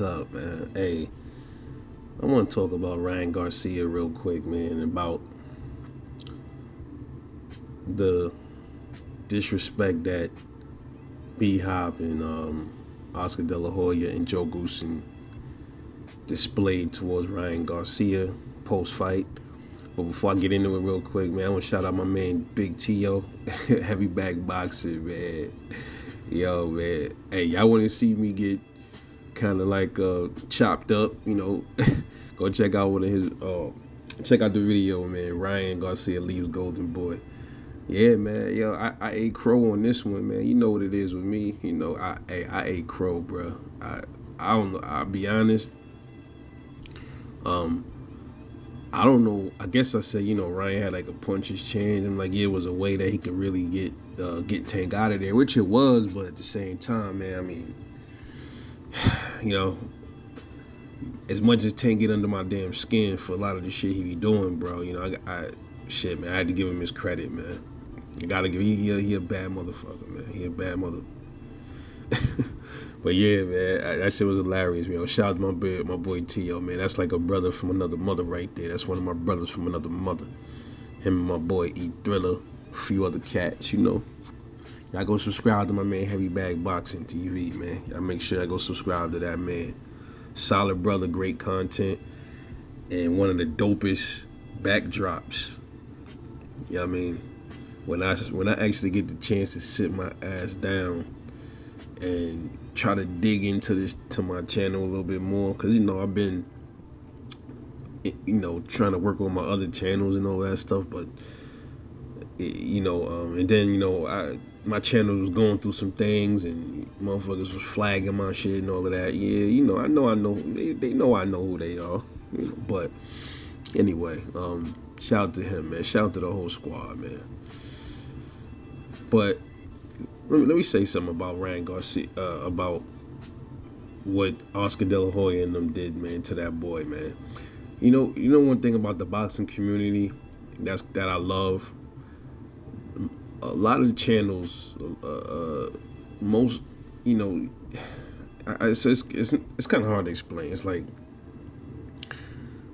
What's up, man? Hey, I want to talk about Ryan Garcia real quick, man, about the disrespect that B Hop and Oscar De La Hoya and Joe Goosen displayed towards Ryan Garcia post fight. But before I get into it real quick, man, I want to shout out my man Big T.O., heavy back boxing, man. Yo, man. Hey, y'all want to see me get kind of like chopped up, go check out one of his check out the video, man. Ryan Garcia leaves Golden Boy. Yeah, man. Yo, I ate crow on this one, man. You know what it is with me. I ate crow, bro. I don't know. I'll be honest. Um, I don't know. I guess I said, Ryan had like a puncher's chance, and like, yeah, it was a way that he could really get Tank out of there, which it was. But at the same time, man, I mean, you know, as much as Tank get under my damn skin for a lot of the shit he be doing, bro, shit, man, I had to give him his credit, man. You gotta give he a bad motherfucker, man. He a bad mother. But yeah, man, that shit was hilarious, man. Shout out to my boy T.O., man. That's like a brother from another mother right there. That's one of my brothers from another mother. Him and my boy E Thriller, a few other cats, Y'all go subscribe to my man Heavy Bag Boxing TV, man. Y'all make sure I go subscribe to that, man. Solid brother, great content, and one of the dopest backdrops. You know what I mean? When I actually get the chance to sit my ass down and try to dig into my channel a little bit more, because I've been trying to work on my other channels and all that stuff, but and then my channel was going through some things and motherfuckers was flagging my shit and all of that. Yeah, I know they know I know who they are, but anyway, shout out to him, man. Shout out to the whole squad, man. But let me say something about Ryan Garcia, about what Oscar De La Hoya and them did, man, to that boy, man. You know one thing about the boxing community that I love. A lot of the channels, most, it's kind of hard to explain. It's like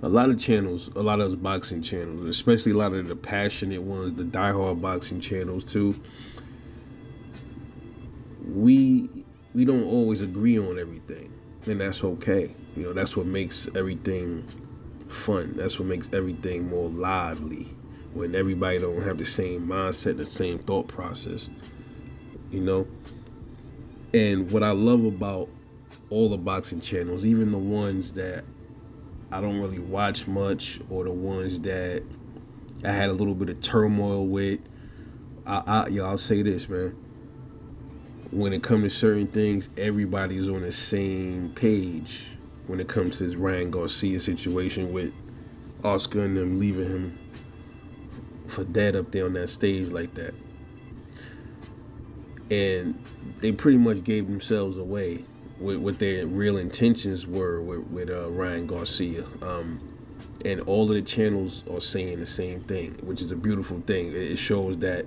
a lot of channels, a lot of those boxing channels, especially a lot of the passionate ones, the diehard boxing channels too. We don't always agree on everything, and that's okay. That's what makes everything fun. That's what makes everything more lively. When everybody don't have the same mindset, the same thought process, And what I love about all the boxing channels, even the ones that I don't really watch much, or the ones that I had a little bit of turmoil with, I'll say this, man. When it comes to certain things, everybody's on the same page. When it comes to this Ryan Garcia situation with Oscar and them leaving him for dead up there on that stage like that, and they pretty much gave themselves away with what their real intentions were with Ryan Garcia, and all of the channels are saying the same thing, which is a beautiful thing. It shows that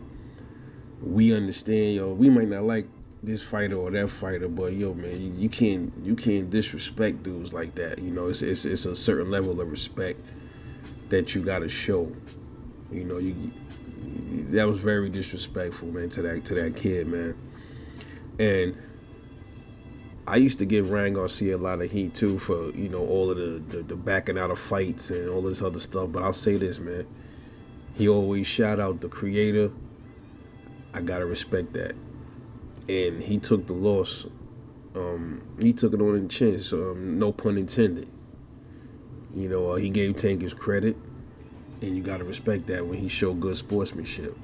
we understand, we might not like this fighter or that fighter, but man, you can't disrespect dudes like that. It's a certain level of respect that you gotta show. That was very disrespectful, man, to that kid, man. And I used to give Ryan Garcia a lot of heat too for all of the backing out of fights and all this other stuff. But I'll say this, man, he always shout out the creator. I gotta respect that, and he took the loss. He took it on the chin, so no pun intended. He gave Tank his credit. And you gotta respect that when he showed good sportsmanship,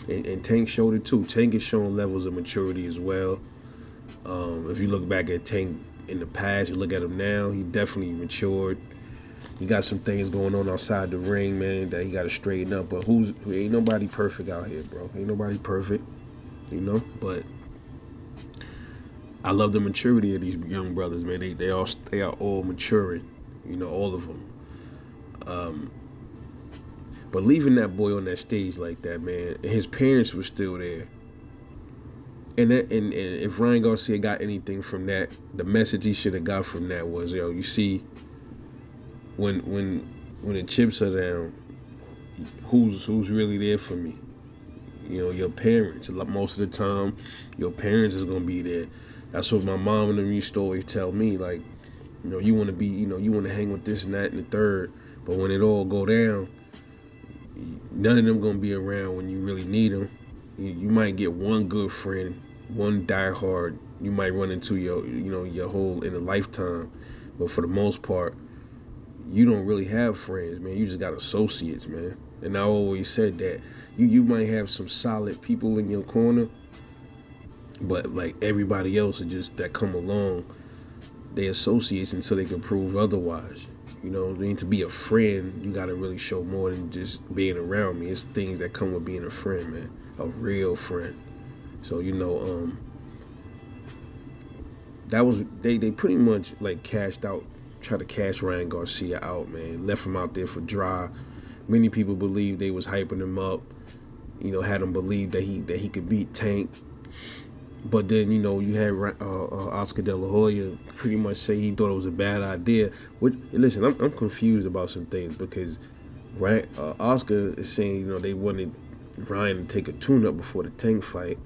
And Tank showed it too. Tank is showing levels of maturity as well. If you look back at Tank in the past, you look at him now, he definitely matured. He got some things going on outside the ring, man, that he gotta straighten up. But ain't nobody perfect out here, bro. Ain't nobody perfect, But I love the maturity of these young brothers, man. They are all maturing, all of them. But leaving that boy on that stage like that, man, and his parents were still there. And if Ryan Garcia got anything from that, the message he should have got from that was, yo, you see, when when when the chips are down, who's really there for me? You know, your parents. Most of the time, your parents is gonna be there. That's what my mom and them used to always tell me. Like, you know, you want to be, you know, you want to hang with this and that and the third. But when it all go down, none of them gonna be around when you really need them. You might get one good friend, one diehard. You might run into your whole in a lifetime. But for the most part, you don't really have friends, man. You just got associates, man. And I always said that you might have some solid people in your corner, but like everybody else are just that come along, they associates until they can prove otherwise. You know, I mean, to be a friend, you gotta really show more than just being around me. It's things that come with being a friend, man. A real friend. So, that was they pretty much like cashed out, tried to cash Ryan Garcia out, man. Left him out there for dry. Many people believe they was hyping him up, had him believe that he could beat Tank. But then, you had Oscar De La Hoya pretty much say he thought it was a bad idea. Which, listen, I'm confused about some things because, right, Oscar is saying, they wanted Ryan to take a tune-up before the Tank fight.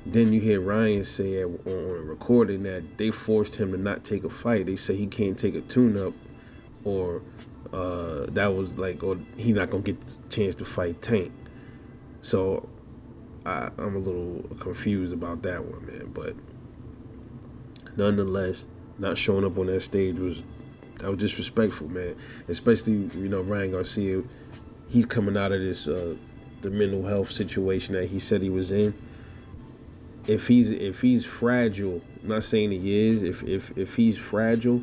Then you hear Ryan say on a recording that they forced him to not take a fight. They say he can't take a tune-up, or that was like, or he's not gonna get the chance to fight Tank. So I'm a little confused about that one, man. But nonetheless, not showing up on that stage was disrespectful, man. Especially Ryan Garcia, he's coming out of this the mental health situation that he said he was in. If he's fragile, I'm not saying he is. If he's fragile,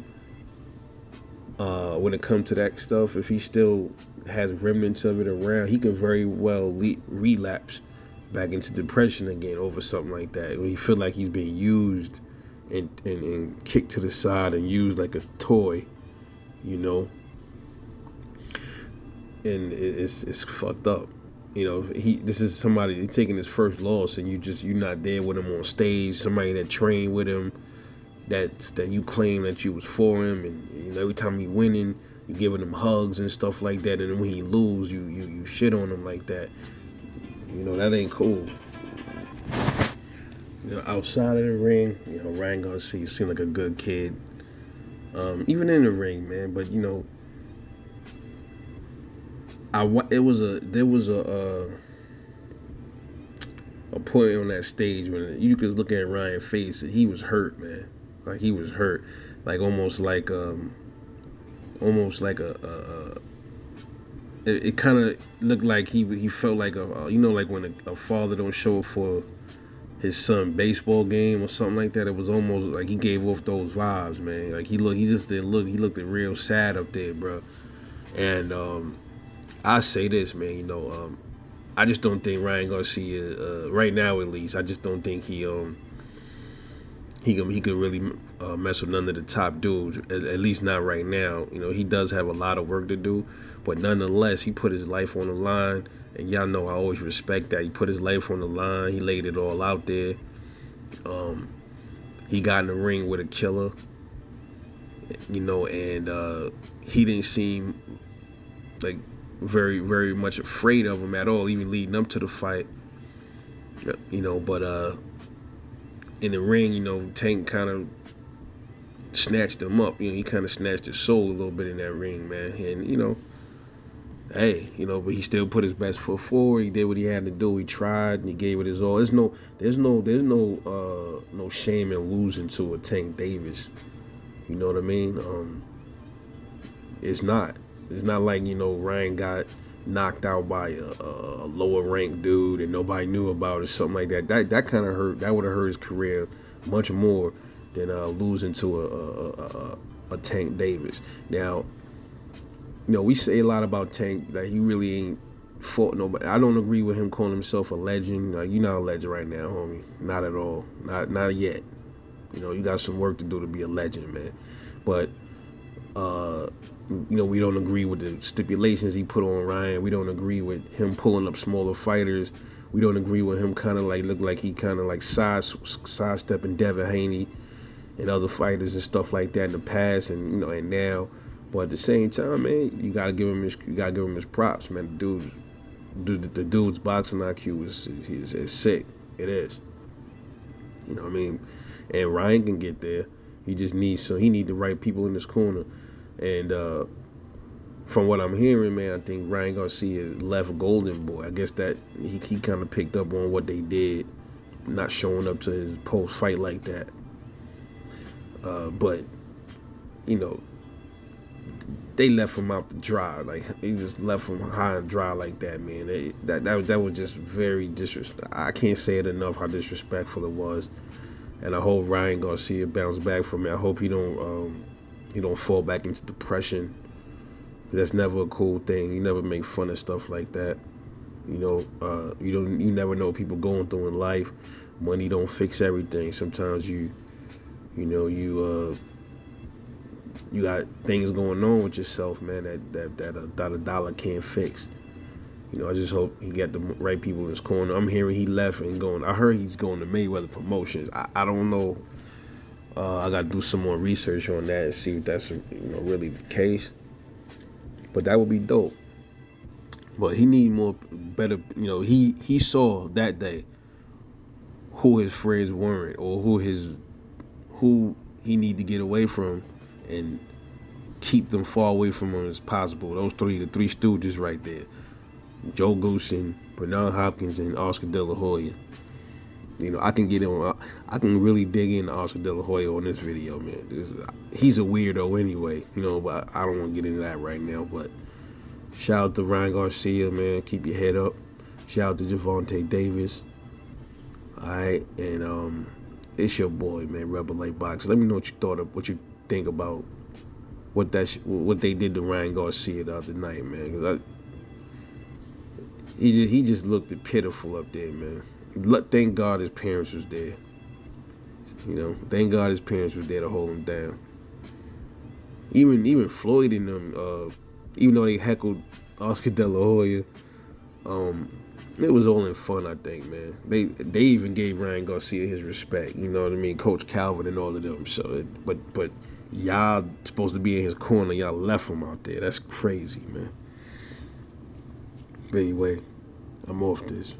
when it comes to that stuff, if he still has remnants of it around, he can very well relapse back into depression again over something like that. When he feel like he's being used and kicked to the side and used like a toy, and it's fucked up. This is somebody taking his first loss, and you're not there with him on stage. Somebody that trained with him, that you claim that you was for him, and every time he winning, you giving him hugs and stuff like that, and then when he lose, you shit on him like that. That ain't cool. Outside of the ring, Ryan Garcia seemed like a good kid. Even in the ring, man. But there was a point on that stage when you could look at Ryan's face. He was hurt, man. Like he was hurt, like almost like a it kind of looked like he felt like like when a father don't show up for his son baseball game or something like that. It was almost like he gave off those vibes, man. Like he just didn't look. He looked real sad up there, bro. And I say this, man. I just don't think Ryan Garcia, right now at least, I just don't think he could really mess with none of the top dudes. At least not right now. He does have a lot of work to do, but nonetheless, he put his life on the line, and y'all know I always respect that. He put his life on the line. He laid it all out there. He got in the ring with a killer, and he didn't seem like very, very much afraid of him at all, even leading up to the fight. But in the ring, Tank kind of snatched him up. He kind of snatched his soul a little bit in that ring, man. And hey, but he still put his best foot forward. He did what he had to do. He tried and he gave it his all. There's no shame in losing to a Tank Davis. You know what I mean? It's not. It's not like Ryan got knocked out by a lower ranked dude and nobody knew about it or something like that. That kind of hurt. That would have hurt his career much more than losing to a Tank Davis. Now, we say a lot about Tank that he really ain't fought nobody. I don't agree with him calling himself a legend. Like, you're not a legend right now, homie. Not at all. Not yet. You got some work to do to be a legend, man. But we don't agree with the stipulations he put on Ryan. We don't agree with him pulling up smaller fighters. We don't agree with him. Kind of like look like he kind of like sidestepping Devin Haney and other fighters and stuff like that in the past, and and now. But at the same time, man, you gotta give him his props, man. The dude's boxing IQ is sick. It is. You know what I mean? And Ryan can get there. He just needs he need the right people in his corner. And from what I'm hearing, man, I think Ryan Garcia left Golden Boy. I guess that he kind of picked up on what they did, not showing up to his post fight like that. But they left him out to dry. Like he just left him high and dry like that, man. That was just very disrespectful. I can't say it enough how disrespectful it was. And I hope Ryan Garcia bounce back from it. I hope he don't fall back into depression. That's never a cool thing. You never make fun of stuff like that. You never know what people going through in life. Money don't fix everything. Sometimes you got things going on with yourself, man, that a dollar can't fix. I just hope he got the right people in his corner. I'm hearing he left and going. I heard he's going to Mayweather Promotions. I don't know. I got to do some more research on that and see if that's really the case. But that would be dope. But he need better. He saw that day who his friends weren't, or who he need to get away from and keep them far away from him as possible. The three stooges right there. Joe Goosen, Bernard Hopkins, and Oscar De La Hoya. I can I can really dig into Oscar De La Hoya on this video, man. He's a weirdo anyway, but I don't want to get into that right now. But shout out to Ryan Garcia, man. Keep your head up. Shout out to Gervonta Davis. All right, and it's your boy, man, Rebel Light Boxing. Let me know what you think about what they did to Ryan Garcia the other night, man. Because he just looked pitiful up there, man. Thank God his parents was there. Thank God his parents was there to hold him down. Even Floyd and them, even though they heckled Oscar De La Hoya, it was all in fun, I think, man. They even gave Ryan Garcia his respect. You know what I mean? Coach Calvin and all of them. So, but y'all supposed to be in his corner. Y'all left him out there. That's crazy, man. But anyway, I'm off this.